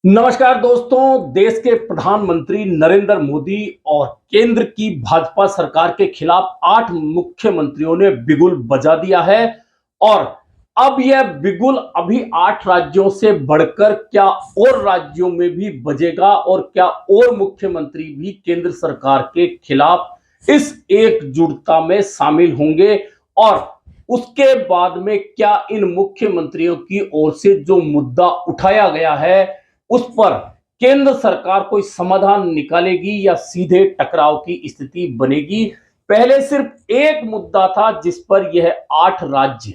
नमस्कार दोस्तों। देश के प्रधानमंत्री नरेंद्र मोदी और केंद्र की भाजपा सरकार के खिलाफ 8 मुख्यमंत्रियों ने बिगुल बजा दिया है। और अब यह बिगुल अभी 8 राज्यों से बढ़कर क्या और राज्यों में भी बजेगा और क्या और मुख्यमंत्री भी केंद्र सरकार के खिलाफ इस एकजुटता में शामिल होंगे। और उसके बाद में क्या इन मुख्यमंत्रियों की ओर से जो मुद्दा उठाया गया है उस पर केंद्र सरकार कोई समाधान निकालेगी या सीधे टकराव की स्थिति बनेगी। पहले सिर्फ एक मुद्दा था जिस पर यह 8 राज्य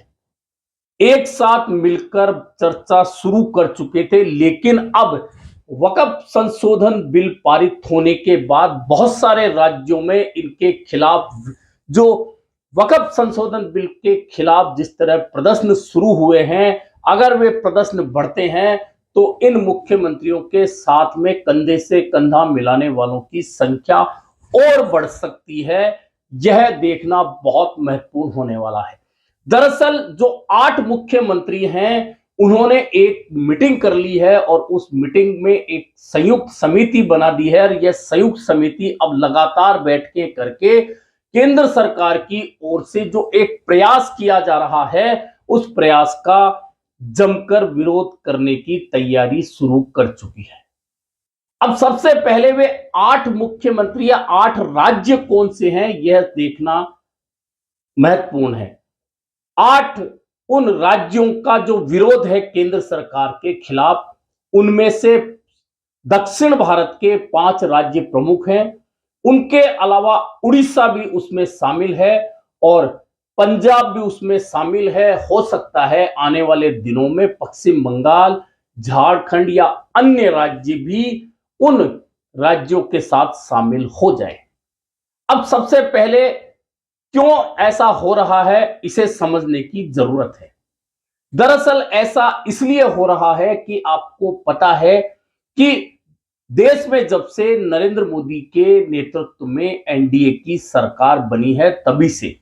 एक साथ मिलकर चर्चा शुरू कर चुके थे, लेकिन अब वक्फ संशोधन बिल पारित होने के बाद बहुत सारे राज्यों में इनके खिलाफ जो वक्फ संशोधन बिल के खिलाफ जिस तरह प्रदर्शन शुरू हुए हैं, अगर वे प्रदर्शन बढ़ते हैं तो इन मुख्यमंत्रियों के साथ में कंधे से कंधा मिलाने वालों की संख्या और बढ़ सकती है। यह देखना बहुत महत्वपूर्ण होने वाला है। दरअसल जो 8 मुख्यमंत्री हैं उन्होंने एक मीटिंग कर ली है और उस मीटिंग में एक संयुक्त समिति बना दी है। और यह संयुक्त समिति अब लगातार बैठकें करके केंद्र सरकार की ओर से जो एक प्रयास किया जा रहा है उस प्रयास का जमकर विरोध करने की तैयारी शुरू कर चुकी है। अब सबसे पहले वे 8 मुख्यमंत्री या 8 राज्य कौन से हैं यह देखना महत्वपूर्ण है। 8 उन राज्यों का जो विरोध है केंद्र सरकार के खिलाफ, उनमें से दक्षिण भारत के 5 राज्य प्रमुख हैं। उनके अलावा उड़ीसा भी उसमें शामिल है और पंजाब भी उसमें शामिल है। हो सकता है आने वाले दिनों में पश्चिम बंगाल, झारखंड या अन्य राज्य भी उन राज्यों के साथ शामिल हो जाए। अब सबसे पहले क्यों ऐसा हो रहा है इसे समझने की जरूरत है। दरअसल ऐसा इसलिए हो रहा है कि आपको पता है कि देश में जब से नरेंद्र मोदी के नेतृत्व में एनडीए की सरकार बनी है तभी से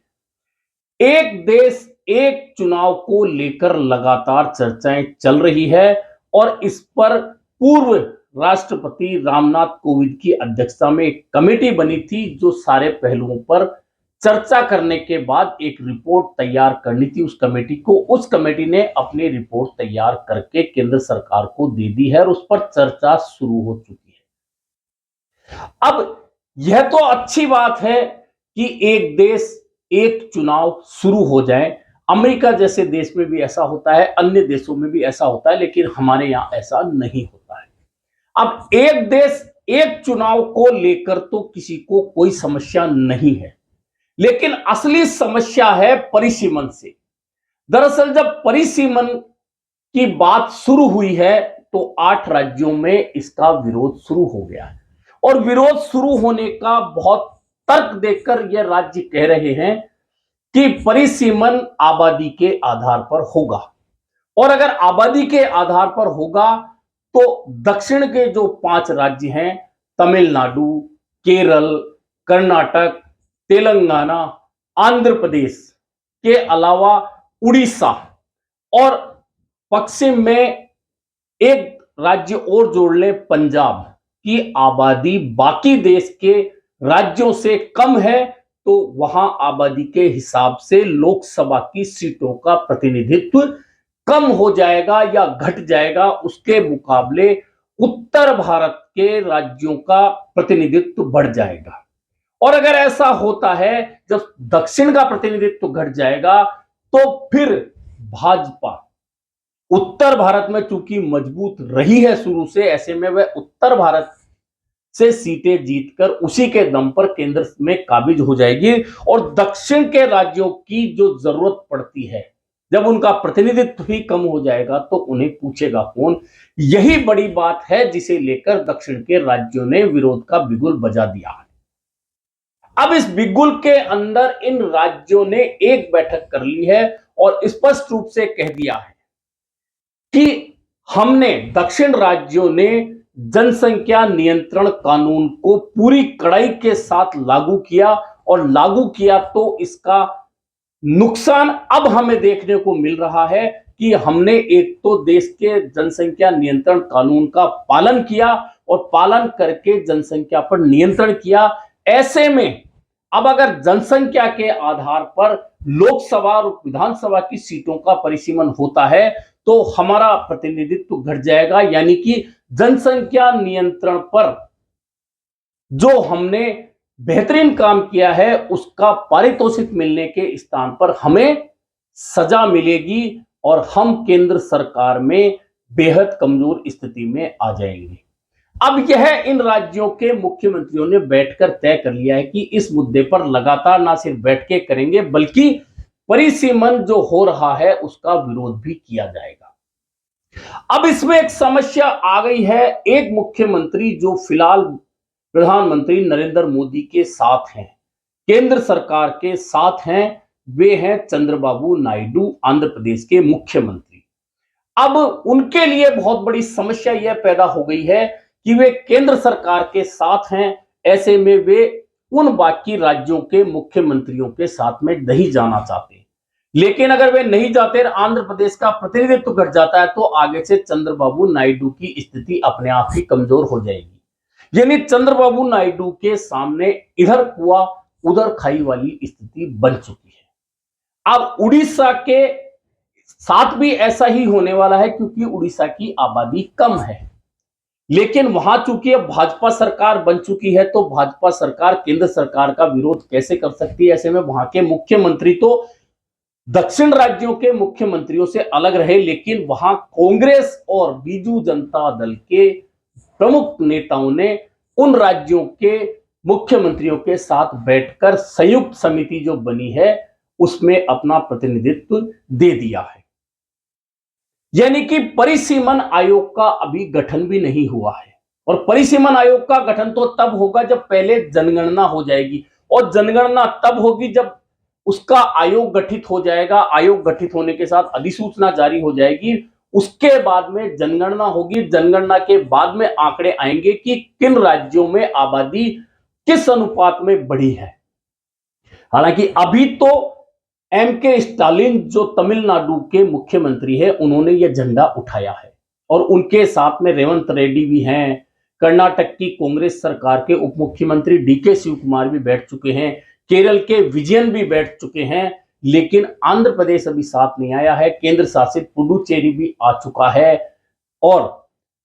एक देश एक चुनाव को लेकर लगातार चर्चाएं चल रही है। और इस पर पूर्व राष्ट्रपति रामनाथ कोविंद की अध्यक्षता में एक कमेटी बनी थी जो सारे पहलुओं पर चर्चा करने के बाद एक रिपोर्ट तैयार करनी थी उस कमेटी को। उस कमेटी ने अपनी रिपोर्ट तैयार करके केंद्र सरकार को दे दी है और उस पर चर्चा शुरू हो चुकी है। अब यह तो अच्छी बात है कि एक देश एक चुनाव शुरू हो जाए। अमेरिका जैसे देश में भी ऐसा होता है, अन्य देशों में भी ऐसा होता है, लेकिन हमारे यहां ऐसा नहीं होता है। अब एक देश एक चुनाव को लेकर तो किसी को कोई समस्या नहीं है, लेकिन असली समस्या है परिसीमन से। दरअसल जब परिसीमन की बात शुरू हुई है तो 8 राज्यों में इसका विरोध शुरू हो गया है। और विरोध शुरू होने का बहुत तर्क देकर यह राज्य कह रहे हैं कि परिसीमन आबादी के आधार पर होगा। और अगर आबादी के आधार पर होगा तो दक्षिण के जो 5 राज्य हैं, तमिलनाडु, केरल, कर्नाटक, तेलंगाना, आंध्र प्रदेश के अलावा उड़ीसा और पश्चिम में एक राज्य और जोड़ लें पंजाब की आबादी बाकी देश के राज्यों से कम है, तो वहां आबादी के हिसाब से लोकसभा की सीटों का प्रतिनिधित्व कम हो जाएगा या घट जाएगा। उसके मुकाबले उत्तर भारत के राज्यों का प्रतिनिधित्व बढ़ जाएगा। और अगर ऐसा होता है जब दक्षिण का प्रतिनिधित्व घट जाएगा तो फिर भाजपा उत्तर भारत में चूंकि मजबूत रही है शुरू से, ऐसे में वह उत्तर भारत से सीटें जीतकर उसी के दम पर केंद्र में काबिज हो जाएगी। और दक्षिण के राज्यों की जो जरूरत पड़ती है, जब उनका प्रतिनिधित्व ही कम हो जाएगा तो उन्हें पूछेगा कौन। यही बड़ी बात है जिसे लेकर दक्षिण के राज्यों ने विरोध का बिगुल बजा दिया है। अब इस बिगुल के अंदर इन राज्यों ने एक बैठक कर ली है और स्पष्ट रूप से कह दिया है कि हमने दक्षिण राज्यों ने जनसंख्या नियंत्रण कानून को पूरी कड़ाई के साथ लागू किया और लागू किया तो इसका नुकसान अब हमें देखने को मिल रहा है। कि हमने एक तो देश के जनसंख्या नियंत्रण कानून का पालन किया और पालन करके जनसंख्या पर नियंत्रण किया। ऐसे में अब अगर जनसंख्या के आधार पर लोकसभा और विधानसभा की सीटों का परिसीमन होता है तो हमारा प्रतिनिधित्व घट जाएगा, यानी कि जनसंख्या नियंत्रण पर जो हमने बेहतरीन काम किया है उसका पारितोषिक मिलने के स्थान पर हमें सजा मिलेगी और हम केंद्र सरकार में बेहद कमजोर स्थिति में आ जाएंगे। अब यह इन राज्यों के मुख्यमंत्रियों ने बैठकर तय कर लिया है कि इस मुद्दे पर लगातार ना सिर्फ बैठकें करेंगे बल्कि परिसीमन जो हो रहा है उसका विरोध भी किया जाएगा। अब इसमें एक समस्या आ गई है। एक मुख्यमंत्री जो फिलहाल प्रधानमंत्री नरेंद्र मोदी के साथ हैं, केंद्र सरकार के साथ हैं, वे हैं चंद्रबाबू नायडू, आंध्र प्रदेश के मुख्यमंत्री। अब उनके लिए बहुत बड़ी समस्या यह पैदा हो गई है कि वे केंद्र सरकार के साथ हैं, ऐसे में वे उन बाकी राज्यों के मुख्यमंत्रियों के साथ में नहीं जाना चाहते। लेकिन अगर वे नहीं जाते और आंध्र प्रदेश का प्रतिनिधित्व घट जाता है तो आगे से चंद्रबाबू नायडू की स्थिति अपने आप ही कमजोर हो जाएगी। यानी चंद्रबाबू नायडू के सामने इधर कुआ उधर खाई वाली स्थिति बन चुकी है। अब उड़ीसा के साथ भी ऐसा ही होने वाला है क्योंकि उड़ीसा की आबादी कम है, लेकिन वहां चूंकि अब भाजपा सरकार बन चुकी है तो भाजपा सरकार केंद्र सरकार का विरोध कैसे कर सकती है। ऐसे में वहां के मुख्यमंत्री तो दक्षिण राज्यों के मुख्यमंत्रियों से अलग रहे, लेकिन वहां कांग्रेस और बीजू जनता दल के प्रमुख नेताओं ने उन राज्यों के मुख्यमंत्रियों के साथ बैठकर संयुक्त समिति जो बनी है उसमें अपना प्रतिनिधित्व दे दिया है। यानी कि परिसीमन आयोग का अभी गठन भी नहीं हुआ है और परिसीमन आयोग का गठन तो तब होगा जब पहले जनगणना हो जाएगी और जनगणना तब होगी जब उसका आयोग गठित हो जाएगा। आयोग गठित होने के साथ अधिसूचना जारी हो जाएगी, उसके बाद में जनगणना होगी। जनगणना के बाद में आंकड़े आएंगे कि किन राज्यों में आबादी किस अनुपात में बढ़ी है। हालांकि अभी तो एमके स्टालिन जो तमिलनाडु के मुख्यमंत्री है उन्होंने यह झंडा उठाया है और उनके साथ में रेवंत रेड्डी भी हैं। कर्नाटक की कांग्रेस सरकार के उप मुख्यमंत्री डीके शिव कुमार भी बैठ चुके हैं, केरल के विजयन भी बैठ चुके हैं, लेकिन आंध्र प्रदेश अभी साथ नहीं आया है। केंद्र शासित पुडुचेरी भी आ चुका है और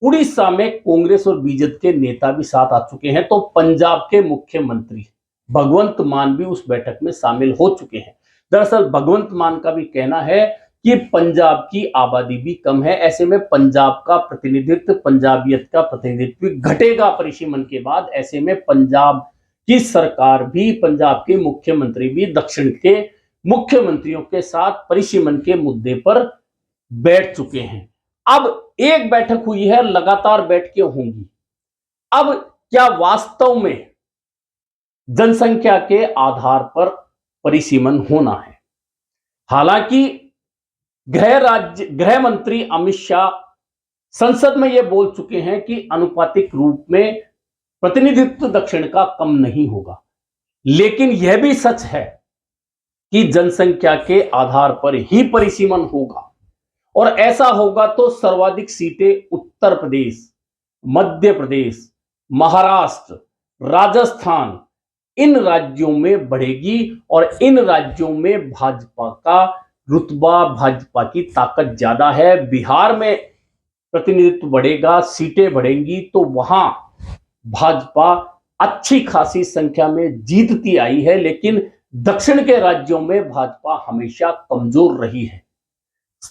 उड़ीसा में कांग्रेस और बीजेपी के नेता भी साथ आ चुके हैं। तो पंजाब के मुख्यमंत्री भगवंत मान भी उस बैठक में शामिल हो चुके हैं। दरअसल भगवंत मान का भी कहना है कि पंजाब की आबादी भी कम है, ऐसे में पंजाब का प्रतिनिधित्व, पंजाबियत का प्रतिनिधित्व घटेगा परिसीमन के बाद। ऐसे में पंजाब की सरकार भी, पंजाब के मुख्यमंत्री भी दक्षिण के मुख्यमंत्रियों के साथ परिसीमन के मुद्दे पर बैठ चुके हैं। अब एक बैठक हुई है, लगातार बैठकें होंगी। अब क्या वास्तव में जनसंख्या के आधार पर परिसीमन होना है? हालांकि गृह मंत्री अमित शाह संसद में यह बोल चुके हैं कि अनुपातिक रूप में प्रतिनिधित्व दक्षिण का कम नहीं होगा, लेकिन यह भी सच है कि जनसंख्या के आधार पर ही परिसीमन होगा और ऐसा होगा तो सर्वाधिक सीटें उत्तर प्रदेश, मध्य प्रदेश, महाराष्ट्र, राजस्थान, इन राज्यों में बढ़ेगी और इन राज्यों में भाजपा का रुतबा, भाजपा की ताकत ज्यादा है। बिहार में प्रतिनिधित्व बढ़ेगा, सीटें बढ़ेंगी तो वहां भाजपा अच्छी खासी संख्या में जीतती आई है, लेकिन दक्षिण के राज्यों में भाजपा हमेशा कमजोर रही है।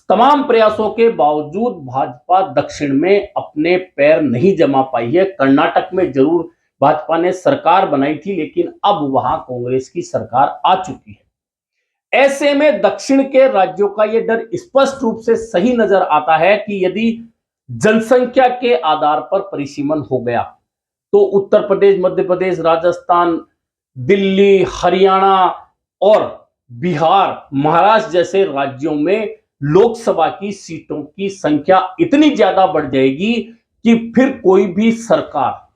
तमाम प्रयासों के बावजूद भाजपा दक्षिण में अपने पैर नहीं जमा पाई है। कर्नाटक में जरूर भाजपा ने सरकार बनाई थी, लेकिन अब वहां कांग्रेस की सरकार आ चुकी है। ऐसे में दक्षिण के राज्यों का यह डर स्पष्ट रूप से सही नजर आता है कि यदि जनसंख्या के आधार पर परिसीमन हो गया तो उत्तर प्रदेश, मध्य प्रदेश, राजस्थान, दिल्ली, हरियाणा और बिहार, महाराष्ट्र जैसे राज्यों में लोकसभा की सीटों की संख्या इतनी ज्यादा बढ़ जाएगी कि फिर कोई भी सरकार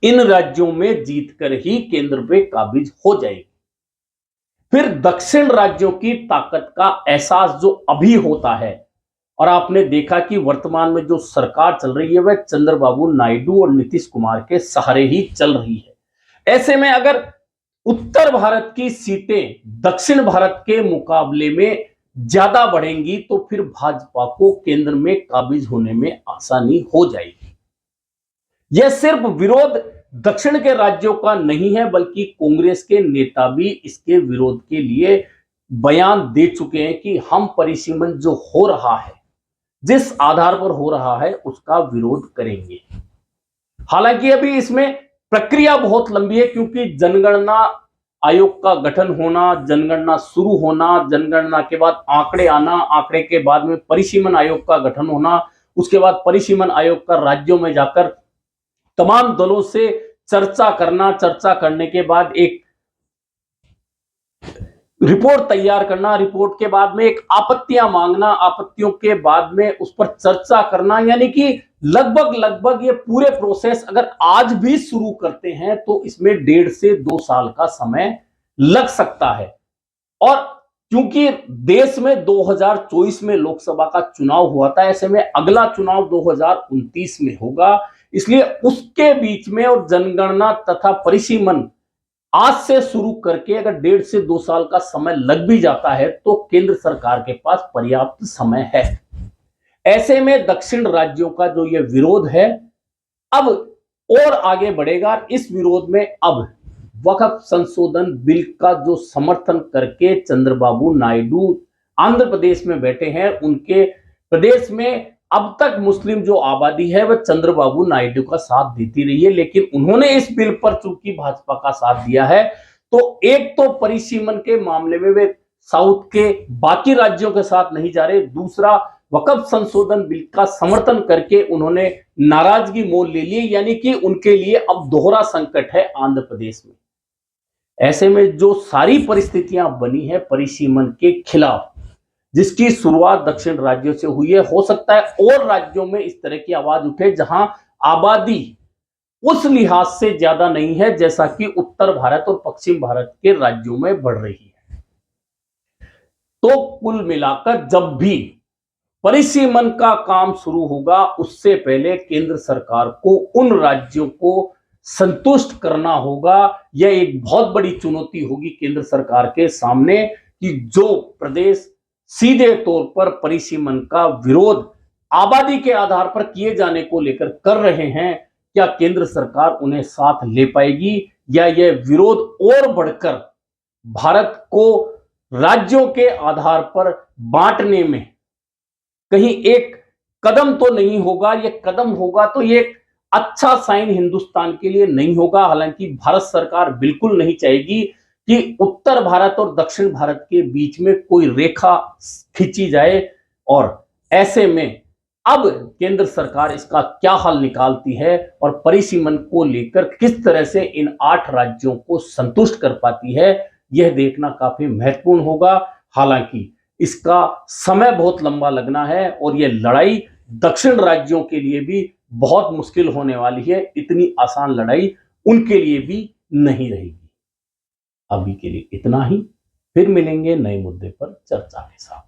इन राज्यों में जीतकर ही केंद्र पे काबिज हो जाएगी। फिर दक्षिण राज्यों की ताकत का एहसास जो अभी होता है और आपने देखा कि वर्तमान में जो सरकार चल रही है वह चंद्रबाबू नायडू और नीतीश कुमार के सहारे ही चल रही है। ऐसे में अगर उत्तर भारत की सीटें दक्षिण भारत के मुकाबले में ज्यादा बढ़ेंगी तो फिर भाजपा को केंद्र में काबिज होने में आसानी हो जाएगी। यह सिर्फ विरोध दक्षिण के राज्यों का नहीं है, बल्कि कांग्रेस के नेता भी इसके विरोध के लिए बयान दे चुके हैं कि हम परिसीमन जो हो रहा है, जिस आधार पर हो रहा है, उसका विरोध करेंगे। हालांकि अभी इसमें प्रक्रिया बहुत लंबी है, क्योंकि जनगणना आयोग का गठन होना, जनगणना शुरू होना, जनगणना के बाद आंकड़े आना, आंकड़े के बाद में परिसीमन आयोग का गठन होना, उसके बाद परिसीमन आयोग का राज्यों में जाकर तमाम दलों से चर्चा करना, चर्चा करने के बाद एक रिपोर्ट तैयार करना, रिपोर्ट के बाद में एक आपत्तियां मांगना, आपत्तियों के बाद में उस पर चर्चा करना, यानी कि लगभग ये पूरे प्रोसेस अगर आज भी शुरू करते हैं तो इसमें 1.5 से 2 साल का समय लग सकता है। और क्योंकि देश में 2024 में लोकसभा का चुनाव हुआ था, ऐसे में अगला चुनाव 2029 में होगा, इसलिए उसके बीच में और जनगणना तथा परिसीमन आज से शुरू करके अगर 1.5 से 2 साल का समय लग भी जाता है तो केंद्र सरकार के पास पर्याप्त समय है। ऐसे में दक्षिण राज्यों का जो ये विरोध है अब और आगे बढ़ेगा। इस विरोध में अब वक्फ संशोधन बिल का जो समर्थन करके चंद्रबाबू नायडू आंध्र प्रदेश में बैठे हैं, उनके प्रदेश में अब तक मुस्लिम जो आबादी है वह चंद्रबाबू नायडू का साथ देती रही है, लेकिन उन्होंने इस बिल पर चूंकि भाजपा का साथ दिया है तो एक तो परिसीमन के मामले में वे साउथ के बाकी राज्यों के साथ नहीं जा रहे, दूसरा वक्फ संशोधन बिल का समर्थन करके उन्होंने नाराजगी मोल ले ली, यानी कि उनके लिए अब दोहरा संकट है आंध्र प्रदेश में। ऐसे में जो सारी परिस्थितियां बनी है परिसीमन के खिलाफ, जिसकी शुरुआत दक्षिण राज्यों से हुई है, हो सकता है और राज्यों में इस तरह की आवाज उठे जहां आबादी उस लिहाज से ज्यादा नहीं है जैसा कि उत्तर भारत और पश्चिम भारत के राज्यों में बढ़ रही है। तो कुल मिलाकर जब भी परिसीमन का काम शुरू होगा उससे पहले केंद्र सरकार को उन राज्यों को संतुष्ट करना होगा। यह एक बहुत बड़ी चुनौती होगी केंद्र सरकार के सामने कि जो प्रदेश सीधे तौर पर परिसीमन का विरोध आबादी के आधार पर किए जाने को लेकर कर रहे हैं, क्या केंद्र सरकार उन्हें साथ ले पाएगी या यह विरोध और बढ़कर भारत को राज्यों के आधार पर बांटने में कहीं एक कदम तो नहीं होगा। यह कदम होगा तो यह अच्छा साइन हिंदुस्तान के लिए नहीं होगा। हालांकि भारत सरकार बिल्कुल नहीं चाहेगी कि उत्तर भारत और दक्षिण भारत के बीच में कोई रेखा खींची जाए, और ऐसे में अब केंद्र सरकार इसका क्या हल निकालती है और परिसीमन को लेकर किस तरह से इन 8 राज्यों को संतुष्ट कर पाती है, यह देखना काफी महत्वपूर्ण होगा। हालांकि इसका समय बहुत लंबा लगना है और यह लड़ाई दक्षिण राज्यों के लिए भी बहुत मुश्किल होने वाली है। इतनी आसान लड़ाई उनके लिए भी नहीं रहेगी। अभी के लिए इतना ही, फिर मिलेंगे नए मुद्दे पर चर्चा के साथ।